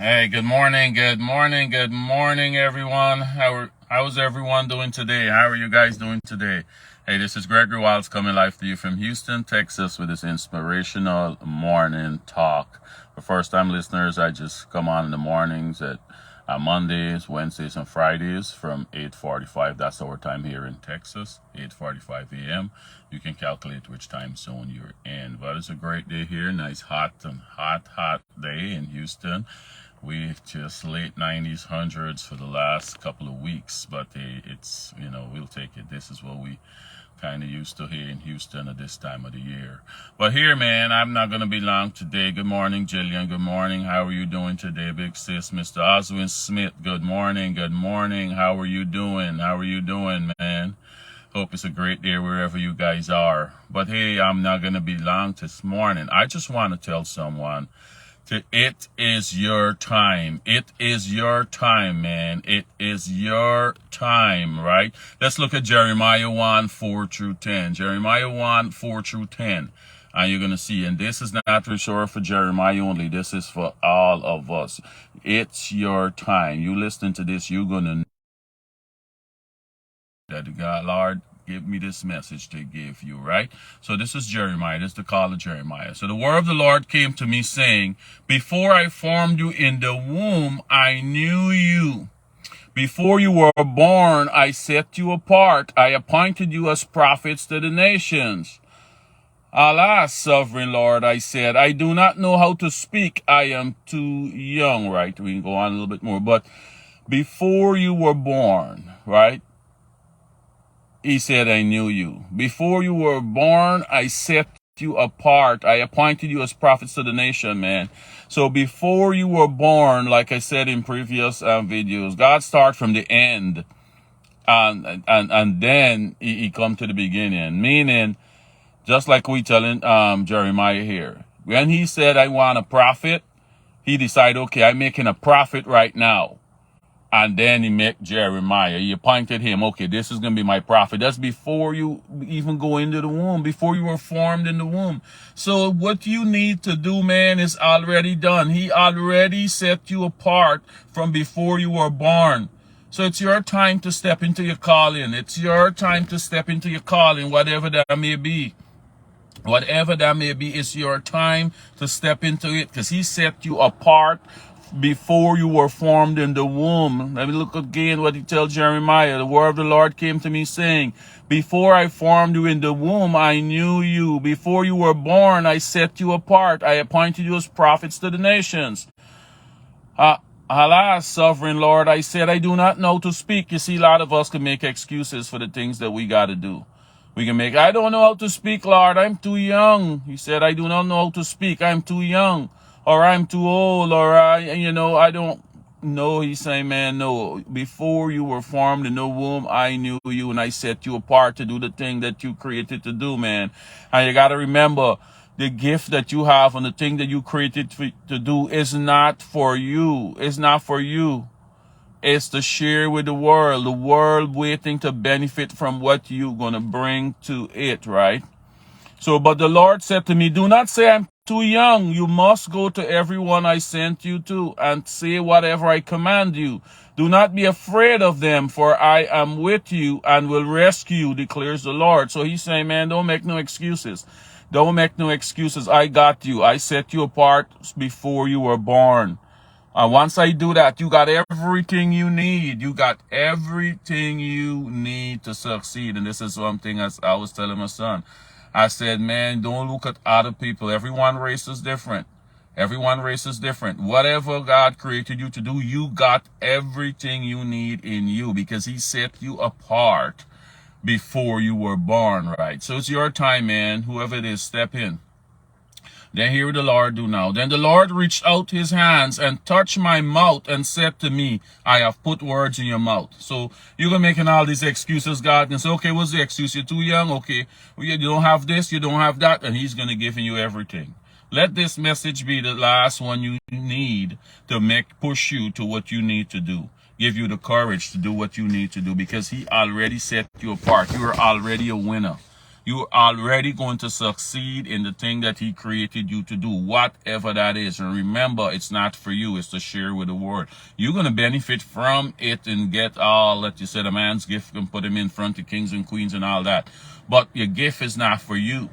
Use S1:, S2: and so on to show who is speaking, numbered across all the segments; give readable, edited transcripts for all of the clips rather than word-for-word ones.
S1: Hey, good morning, good morning, everyone. How's everyone doing today? How are you guys doing today? Hey, this is Gregory Wilds coming live to you from Houston, Texas, with this inspirational morning talk. For first-time listeners, I just come on in the mornings at Mondays, Wednesdays, and Fridays from 8:45. That's our time here in Texas, 8:45 a.m. You can calculate which time zone you're in. But it's a great day here. Nice hot day in Houston. We just late 90s, hundreds for the last couple of weeks, but it's, we'll take it. This is what we kind of used to here in Houston at this time of the year. But here, man, I'm not going to be long today. Good morning, Jillian. Good morning. How are you doing today, big sis? Mr. Oswin Smith, good morning. Good morning. How are you doing? How are you doing, man? Hope it's a great day wherever you guys are. But hey, I'm not going to be long this morning. I just want to tell someone, it is your time. It is your time, man. It is your time, right? Let's look at Jeremiah 1, 4 through 10. Jeremiah 1, 4 through 10. And you're going to see, and this is not reserved for Jeremiah only. This is for all of us. It's your time. You listen to this, you're going to know that God, Lord, give me this message to give you, right? So this is Jeremiah. This is the call of Jeremiah. So the word of the Lord came to me saying, before I formed you in the womb, I knew you. Before you were born, I set you apart. I appointed you as prophets to the nations. Alas, sovereign Lord, I said, I do not know how to speak. I am too young, right? We can go on a little bit more. But before you were born, right? He said, I knew you. Before you were born, I set you apart. I appointed you as prophets to the nation, man. So before you were born, like I said in previous videos, God started from the end. And then he come to the beginning. Meaning, just like we telling Jeremiah here. When he said, I want a prophet, he decided, okay, I'm making a prophet right now. And then he met Jeremiah. He appointed him. Okay, this is going to be my prophet. That's before you even go into the womb, before you were formed in the womb. So what you need to do, man, is already done. He already set you apart from before you were born. So it's your time to step into your calling. It's your time to step into your calling, whatever that may be. Whatever that may be, it's your time to step into it because he set you apart before you were formed in the womb. Let me look again what he tells Jeremiah. The word of the Lord came to me saying, before I formed you in the womb, I knew you. Before you were born, I set you apart. I appointed you as prophets to the nations. Alas, sovereign Lord, I said, I do not know to speak. You see, a lot of us can make excuses for the things that we got to do. We can make, I don't know how to speak, Lord. I'm too young. He said, I do not know how to speak. I'm too young. Or I'm too old. Or I don't know. He's saying, man, no. Before you were formed in the womb, I knew you and I set you apart to do the thing that you created to do, man. And you got to remember, the gift that you have and the thing that you created to do is not for you. It's not for you. It's to share with the world waiting to benefit from what you're going to bring to it, right? So, but the Lord said to me, do not say I'm too young. You must go to everyone I sent you to and say whatever I command you. Do not be afraid of them, for I am with you and will rescue you, declares the Lord. So he's saying, man, don't make no excuses. Don't make no excuses. I got you. I set you apart before you were born. And once I do that, you got everything you need. You got everything you need to succeed. And this is something as I was telling my son. I said, man, don't look at other people. Everyone race is different. Everyone race is different. Whatever God created you to do, you got everything you need in you because he set you apart before you were born, right? So it's your time, man. Whoever it is, step in. Then hear what the Lord do now. Then the Lord reached out his hands and touched my mouth and said to me, I have put words in your mouth. So you're going to making all these excuses, God, and say, okay, what's the excuse? You're too young. Okay, you don't have this, you don't have that, and he's going to give you everything. Let this message be the last one you need to push you to what you need to do. Give you the courage to do what you need to do because he already set you apart. You are already a winner. You're already going to succeed in the thing that he created you to do, whatever that is. And remember, it's not for you, it's to share with the world. You're going to benefit from it and get all that you said, a man's gift can put him in front of kings and queens and all that. But your gift is not for you.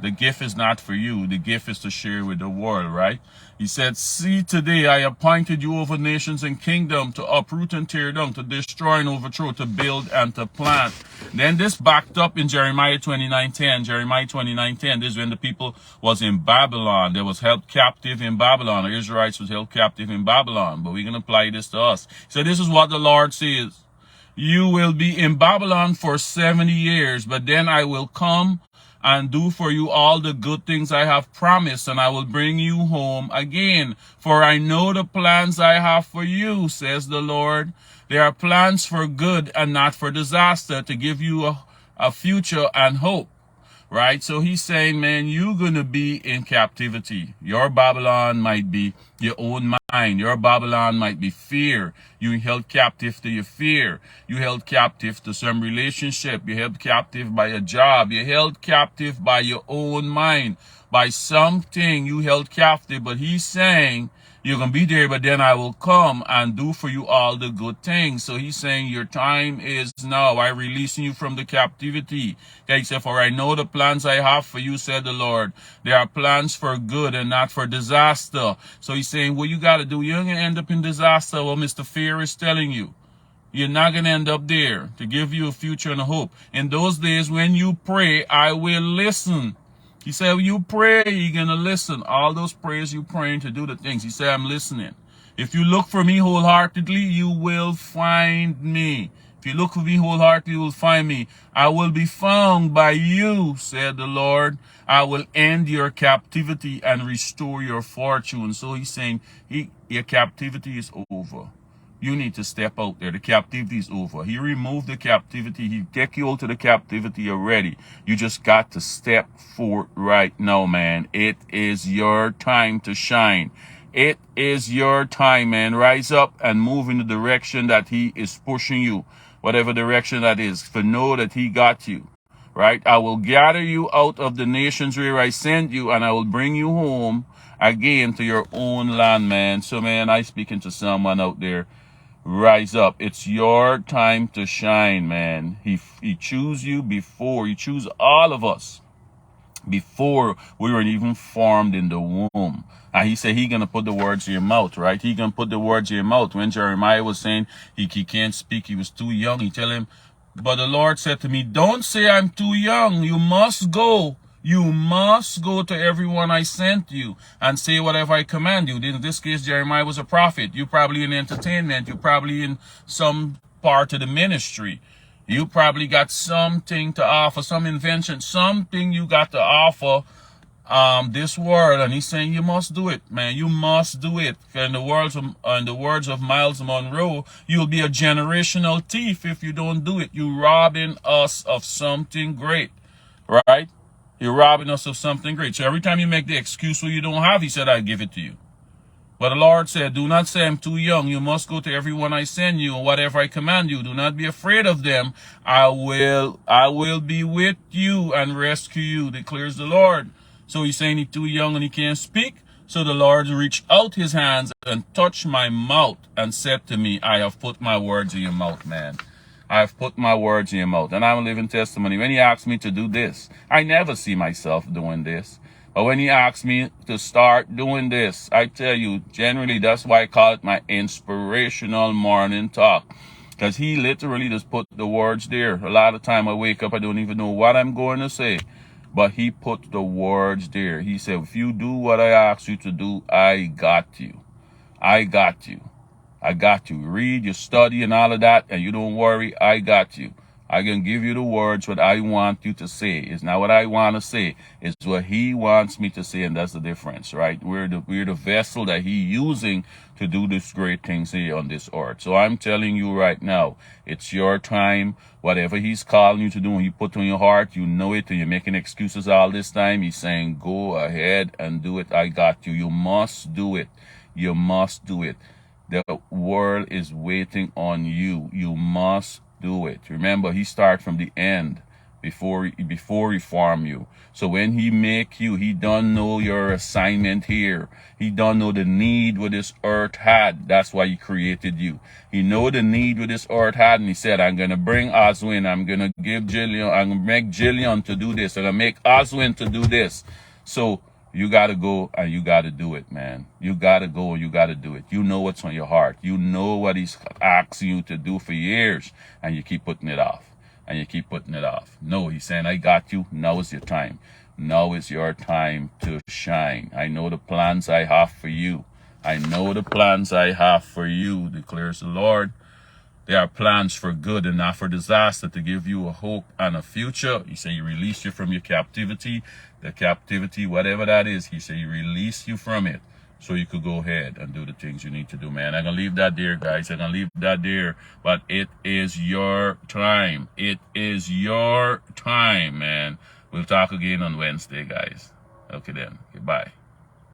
S1: The gift is not for you. The gift is to share with the world, right? He said, see, today I appointed you over nations and kingdom to uproot and tear down, to destroy and overthrow, to build and to plant. Then this backed up in Jeremiah 29:10. Jeremiah 29:10, this is when the people was in Babylon. They was held captive in Babylon. The Israelites was held captive in Babylon. But we can apply this to us. So this is what the Lord says. You will be in Babylon for 70 years, but then I will come and do for you all the good things I have promised, and I will bring you home again. For I know the plans I have for you, says the Lord. They are plans for good and not for disaster, to give you a future and hope. Right? So he's saying, man, you're going to be in captivity. Your Babylon might be your own mind. Your Babylon might be fear. You held captive to your fear. You held captive to some relationship. You held captive by a job. You held captive by your own mind, by something you held captive. But he's saying, you're going to be there, but then I will come and do for you all the good things. So he's saying your time is now. I'm releasing you from the captivity. Okay, he said, for I know the plans I have for you, said the Lord. They are plans for good and not for disaster. So he's saying, what you got to do, you're going to end up in disaster. Well, Mr. Fear is telling you. You're not going to end up there, to give you a future and a hope. In those days when you pray, I will listen. He said, when you pray, you're going to listen. All those prayers you're praying to do the things. He said, I'm listening. If you look for me wholeheartedly, you will find me. If you look for me wholeheartedly, you will find me. I will be found by you, said the Lord. I will end your captivity and restore your fortune. So he's saying, your captivity is over. You need to step out there. The captivity is over. He removed the captivity. He take you out to the captivity already. You just got to step forward right now, man. It is your time to shine. It is your time, man. Rise up and move in the direction that he is pushing you. Whatever direction that is. For know that he got you. Right? I will gather you out of the nations where I sent you, and I will bring you home again to your own land, man. So, man, I speaking to someone out there. Rise up. It's your time to shine, man. He chose you before. He chose all of us before we were even formed in the womb. And he said he gonna put the words in your mouth, right? He gonna put the words in your mouth. When Jeremiah was saying he can't speak, he was too young, he tell him, but the Lord said to me, don't say I'm too young. You must go. You must go to everyone I sent you and say whatever I command you. In this case, Jeremiah was a prophet. You probably in entertainment. You probably in some part of the ministry. You probably got something to offer, some invention, something you got to offer this world. And he's saying you must do it, man. You must do it. In the words of Miles Monroe, you'll be a generational thief if you don't do it. You're robbing us of something great, right? You're robbing us of something great. So every time you make the excuse what you don't have, he said, I give it to you. But the Lord said, do not say I'm too young. You must go to everyone I send you, and whatever I command you. Do not be afraid of them. I will be with you and rescue you, declares the Lord. So he's saying he's too young and he can't speak. So the Lord reached out his hands and touched my mouth and said to me, I have put my words in your mouth, man. I've put my words in your mouth. And I'm a living testimony. When he asked me to do this, I never see myself doing this. But when he asked me to start doing this, I tell you, generally, that's why I call it my inspirational morning talk. Because he literally just put the words there. A lot of time I wake up, I don't even know what I'm going to say. But he put the words there. He said, if you do what I ask you to do, I got you. I got you. I got you. Read, you study and all of that, and you don't worry, I got you. I can give you the words what I want you to say. It's not what I want to say. It's what he wants me to say, and that's the difference, right? We're the vessel that he's using to do these great things here on this earth. So I'm telling you right now, it's your time. Whatever he's calling you to do, and he put on your heart, you know it, and you're making excuses all this time. He's saying, go ahead and do it. I got you. You must do it. You must do it. The world is waiting on you. You must do it. Remember, he started from the end. before he form you. So when he make you, he don't know your assignment here. He don't know the need what this earth had. That's why he created you. He know the need what this earth had, and he said, I'm gonna bring Oswin, I'm gonna give Jillian, I'm gonna make Jillian to do this, I'm gonna make Oswin to do this. So you gotta go and you gotta do it, man. You gotta go and you gotta do it. You know what's on your heart. You know what he's asking you to do for years, and you keep putting it off. And you keep putting it off. No, he's saying, I got you. Now is your time. Now is your time to shine. I know the plans I have for you. I know the plans I have for you, declares the Lord. They are plans for good and not for disaster, to give you a hope and a future. He said, he released you from your captivity. The captivity, whatever that is, he said, he released you from it, so you could go ahead and do the things you need to do, man. I'm going to leave that there, guys. I'm going to leave that there. But it is your time. It is your time, man. We'll talk again on Wednesday, guys. Okay, then. Goodbye.